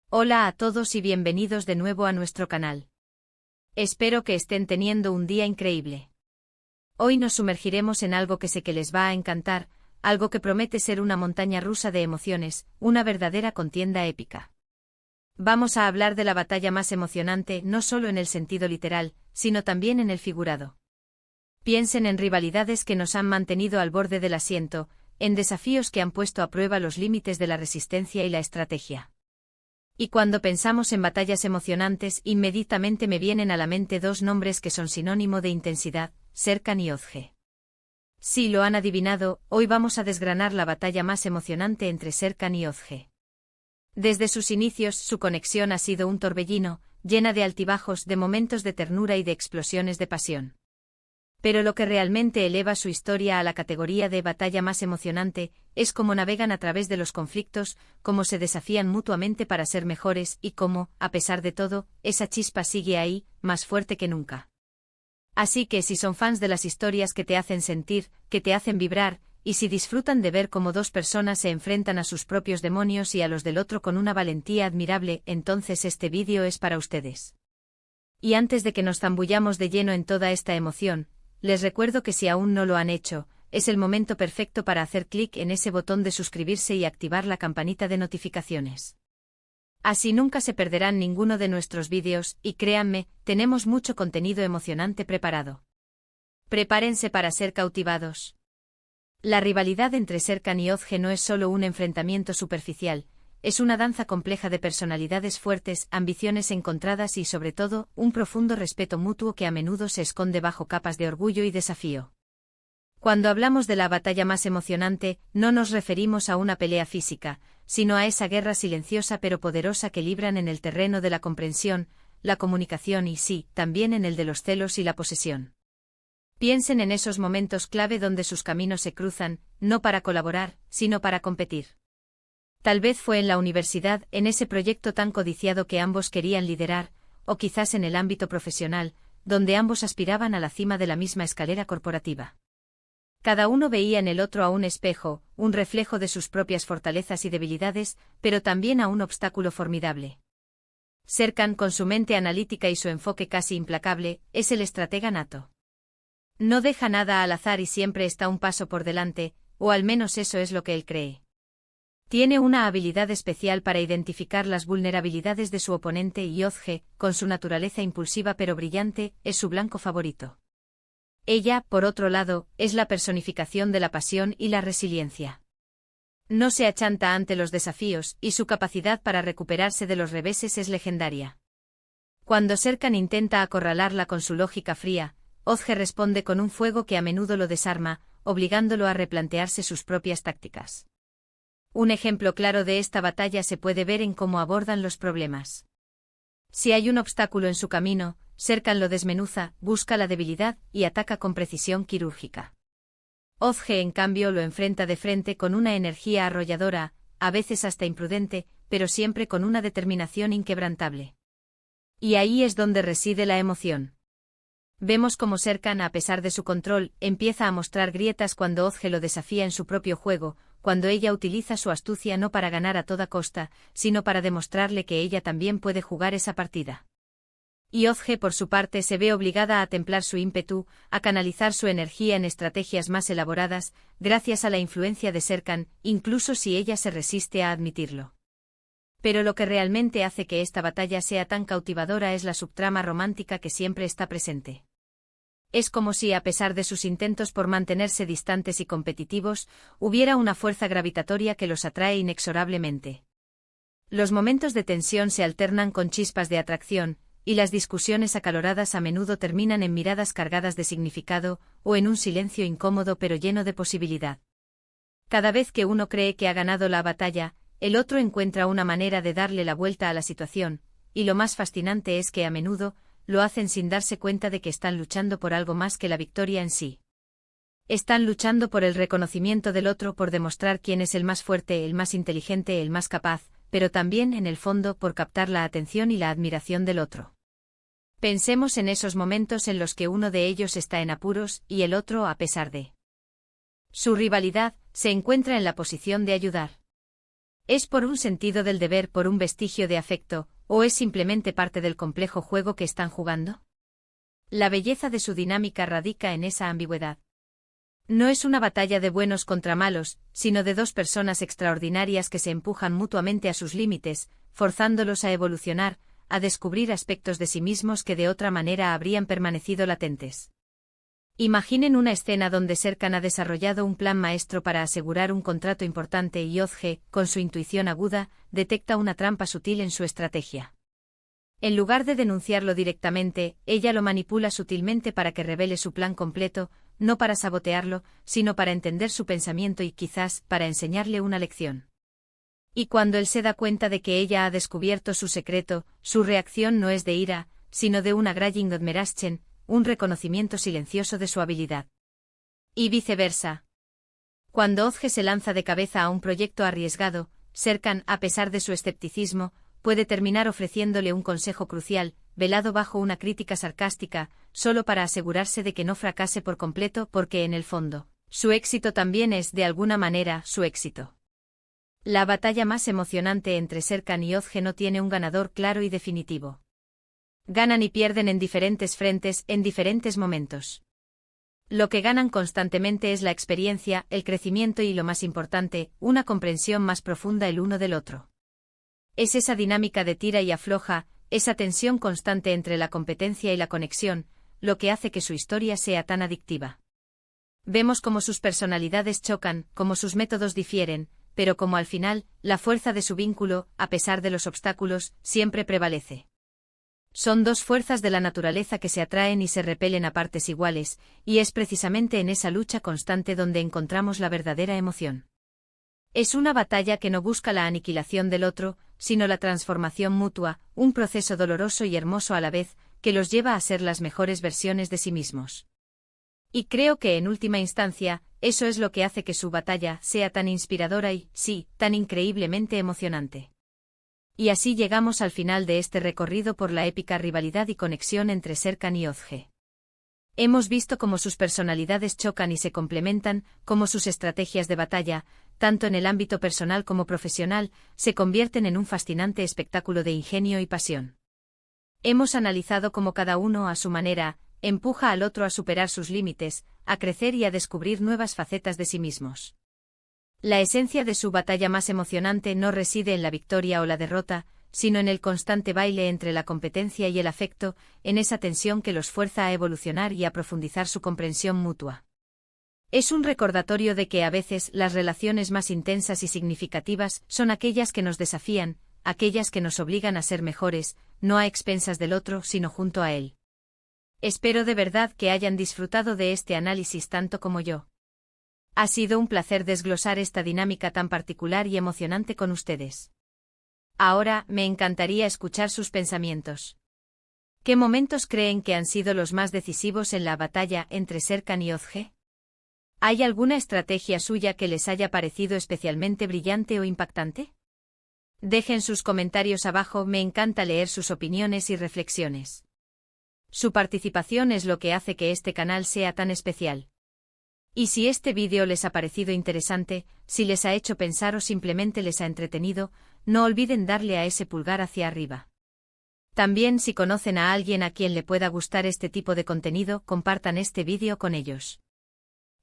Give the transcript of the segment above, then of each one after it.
Hola a todos y bienvenidos de nuevo a nuestro canal. Espero que estén teniendo un día increíble. Hoy nos sumergiremos en algo que sé que les va a encantar, algo que promete ser una montaña rusa de emociones, una verdadera contienda épica. Vamos a hablar de la batalla más emocionante no solo en el sentido literal, sino también en el figurado. Piensen en rivalidades que nos han mantenido al borde del asiento, en desafíos que han puesto a prueba los límites de la resistencia y la estrategia. Y cuando pensamos en batallas emocionantes, inmediatamente me vienen a la mente dos nombres que son sinónimo de intensidad, Serkan y Özge. Si lo han adivinado, hoy vamos a desgranar la batalla más emocionante entre Serkan y Özge. Desde sus inicios, su conexión ha sido un torbellino, llena de altibajos, de momentos de ternura y de explosiones de pasión. Pero lo que realmente eleva su historia a la categoría de batalla más emocionante es cómo navegan a través de los conflictos, cómo se desafían mutuamente para ser mejores y cómo, a pesar de todo, esa chispa sigue ahí, más fuerte que nunca. Así que si son fans de las historias que te hacen sentir, que te hacen vibrar, y si disfrutan de ver cómo dos personas se enfrentan a sus propios demonios y a los del otro con una valentía admirable, entonces este vídeo es para ustedes. Y antes de que nos zambullamos de lleno en toda esta emoción, les recuerdo que si aún no lo han hecho, es el momento perfecto para hacer clic en ese botón de suscribirse y activar la campanita de notificaciones. Así nunca se perderán ninguno de nuestros vídeos, y créanme, tenemos mucho contenido emocionante preparado. Prepárense para ser cautivados. La rivalidad entre Serkan y Özge no es solo un enfrentamiento superficial, es una danza compleja de personalidades fuertes, ambiciones encontradas y sobre todo, un profundo respeto mutuo que a menudo se esconde bajo capas de orgullo y desafío. Cuando hablamos de la batalla más emocionante, no nos referimos a una pelea física, sino a esa guerra silenciosa pero poderosa que libran en el terreno de la comprensión, la comunicación y sí, también en el de los celos y la posesión. Piensen en esos momentos clave donde sus caminos se cruzan, no para colaborar, sino para competir. Tal vez fue en la universidad, en ese proyecto tan codiciado que ambos querían liderar, o quizás en el ámbito profesional, donde ambos aspiraban a la cima de la misma escalera corporativa. Cada uno veía en el otro a un espejo, un reflejo de sus propias fortalezas y debilidades, pero también a un obstáculo formidable. Serkan, con su mente analítica y su enfoque casi implacable, es el estratega nato. No deja nada al azar y siempre está un paso por delante, o al menos eso es lo que él cree. Tiene una habilidad especial para identificar las vulnerabilidades de su oponente y Özge, con su naturaleza impulsiva pero brillante, es su blanco favorito. Ella, por otro lado, es la personificación de la pasión y la resiliencia. No se achanta ante los desafíos, y su capacidad para recuperarse de los reveses es legendaria. Cuando Serkan intenta acorralarla con su lógica fría, Özge responde con un fuego que a menudo lo desarma, obligándolo a replantearse sus propias tácticas. Un ejemplo claro de esta batalla se puede ver en cómo abordan los problemas. Si hay un obstáculo en su camino, Serkan lo desmenuza, busca la debilidad y ataca con precisión quirúrgica. Özge, en cambio, lo enfrenta de frente con una energía arrolladora, a veces hasta imprudente, pero siempre con una determinación inquebrantable. Y ahí es donde reside la emoción. Vemos cómo Serkan, a pesar de su control, empieza a mostrar grietas cuando Özge lo desafía en su propio juego, cuando ella utiliza su astucia no para ganar a toda costa, sino para demostrarle que ella también puede jugar esa partida. Y Özge, por su parte, se ve obligada a templar su ímpetu, a canalizar su energía en estrategias más elaboradas, gracias a la influencia de Serkan, incluso si ella se resiste a admitirlo. Pero lo que realmente hace que esta batalla sea tan cautivadora es la subtrama romántica que siempre está presente. Es como si, a pesar de sus intentos por mantenerse distantes y competitivos, hubiera una fuerza gravitatoria que los atrae inexorablemente. Los momentos de tensión se alternan con chispas de atracción, y las discusiones acaloradas a menudo terminan en miradas cargadas de significado, o en un silencio incómodo pero lleno de posibilidad. Cada vez que uno cree que ha ganado la batalla, el otro encuentra una manera de darle la vuelta a la situación, y lo más fascinante es que a menudo, lo hacen sin darse cuenta de que están luchando por algo más que la victoria en sí. Están luchando por el reconocimiento del otro, por demostrar quién es el más fuerte, el más inteligente, el más capaz, pero también, en el fondo, por captar la atención y la admiración del otro. Pensemos en esos momentos en los que uno de ellos está en apuros, y el otro, a pesar de su rivalidad, se encuentra en la posición de ayudar. ¿Es por un sentido del deber, por un vestigio de afecto, o es simplemente parte del complejo juego que están jugando? La belleza de su dinámica radica en esa ambigüedad. No es una batalla de buenos contra malos, sino de dos personas extraordinarias que se empujan mutuamente a sus límites, forzándolos a evolucionar, a descubrir aspectos de sí mismos que de otra manera habrían permanecido latentes. Imaginen una escena donde Serkan ha desarrollado un plan maestro para asegurar un contrato importante y Ozge, con su intuición aguda, detecta una trampa sutil en su estrategia. En lugar de denunciarlo directamente, ella lo manipula sutilmente para que revele su plan completo, no para sabotearlo, sino para entender su pensamiento y quizás para enseñarle una lección. Y cuando él se da cuenta de que ella ha descubierto su secreto, su reacción no es de ira, sino de una graying admiration, un reconocimiento silencioso de su habilidad. Y viceversa. Cuando Ozge se lanza de cabeza a un proyecto arriesgado, Serkan, a pesar de su escepticismo, puede terminar ofreciéndole un consejo crucial, velado bajo una crítica sarcástica, solo para asegurarse de que no fracase por completo porque en el fondo, su éxito también es, de alguna manera, su éxito. La batalla más emocionante entre Serkan y Ozge no tiene un ganador claro y definitivo. Ganan y pierden en diferentes frentes, en diferentes momentos. Lo que ganan constantemente es la experiencia, el crecimiento y, lo más importante, una comprensión más profunda el uno del otro. Es esa dinámica de tira y afloja, esa tensión constante entre la competencia y la conexión, lo que hace que su historia sea tan adictiva. Vemos cómo sus personalidades chocan, cómo sus métodos difieren, pero cómo al final, la fuerza de su vínculo, a pesar de los obstáculos, siempre prevalece. Son dos fuerzas de la naturaleza que se atraen y se repelen a partes iguales, y es precisamente en esa lucha constante donde encontramos la verdadera emoción. Es una batalla que no busca la aniquilación del otro, sino la transformación mutua, un proceso doloroso y hermoso a la vez, que los lleva a ser las mejores versiones de sí mismos. Y creo que en última instancia, eso es lo que hace que su batalla sea tan inspiradora y, sí, tan increíblemente emocionante. Y así llegamos al final de este recorrido por la épica rivalidad y conexión entre Serkan y Ozge. Hemos visto cómo sus personalidades chocan y se complementan, cómo sus estrategias de batalla, tanto en el ámbito personal como profesional, se convierten en un fascinante espectáculo de ingenio y pasión. Hemos analizado cómo cada uno, a su manera, empuja al otro a superar sus límites, a crecer y a descubrir nuevas facetas de sí mismos. La esencia de su batalla más emocionante no reside en la victoria o la derrota, sino en el constante baile entre la competencia y el afecto, en esa tensión que los fuerza a evolucionar y a profundizar su comprensión mutua. Es un recordatorio de que a veces las relaciones más intensas y significativas son aquellas que nos desafían, aquellas que nos obligan a ser mejores, no a expensas del otro, sino junto a él. Espero de verdad que hayan disfrutado de este análisis tanto como yo. Ha sido un placer desglosar esta dinámica tan particular y emocionante con ustedes. Ahora, me encantaría escuchar sus pensamientos. ¿Qué momentos creen que han sido los más decisivos en la batalla entre Serkan y Ozge? ¿Hay alguna estrategia suya que les haya parecido especialmente brillante o impactante? Dejen sus comentarios abajo, me encanta leer sus opiniones y reflexiones. Su participación es lo que hace que este canal sea tan especial. Y si este vídeo les ha parecido interesante, si les ha hecho pensar o simplemente les ha entretenido, no olviden darle a ese pulgar hacia arriba. También si conocen a alguien a quien le pueda gustar este tipo de contenido, compartan este vídeo con ellos.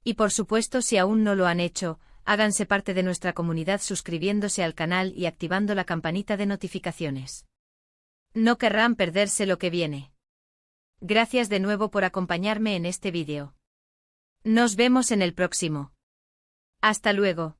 Y por supuesto, si aún no lo han hecho, háganse parte de nuestra comunidad suscribiéndose al canal y activando la campanita de notificaciones. No querrán perderse lo que viene. Gracias de nuevo por acompañarme en este vídeo. Nos vemos en el próximo. Hasta luego.